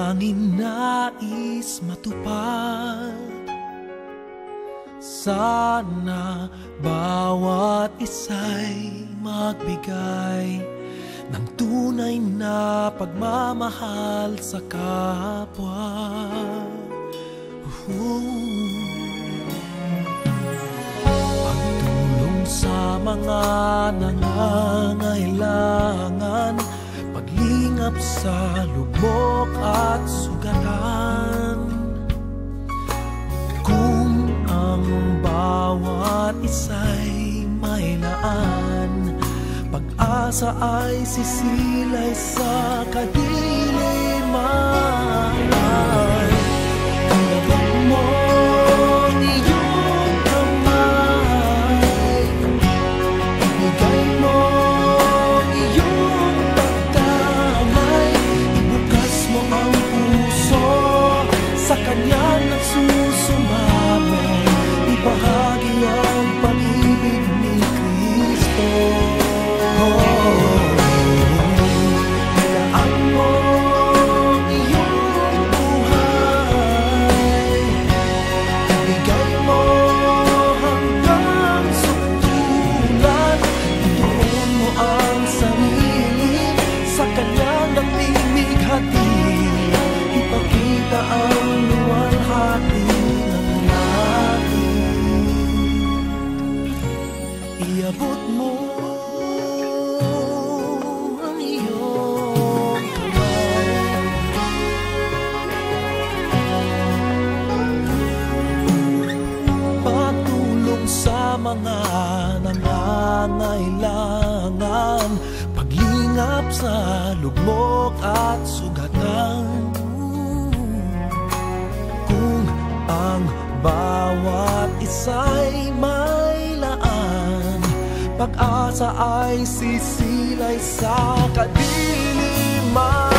tanging nais matupad. Sana bawat isa'y magbigay ng tunay na pagmamahal sa kapwa. Pagtulong sa mga nangangailangan, paglingap sa lubok at sugatan. Kung ang bawat isa'y may laan, pag-asa ay sisilay sa kadiliman. Ilagay mo ang iyong kamay, ibigay mo ang iyong pagdamay, ibukas mo ang puso sa Kanyang nagsusumamo, ibahagi ang pag-ibig ni Kristo. Ilaan mo ang iyong buhay, ibigay mo hanggang sukdulan, ituon mo ang sarili sa Kanyang nagmimighati, ipakita ang luwalhati ng langit. Iabot mo ang iyong kamay, patulong sa mga nangangailangan, paglingap sa lugmok at sugatan. Kung ang bawat isa'y may laan, pag-asa ay sisilay sa kadiliman.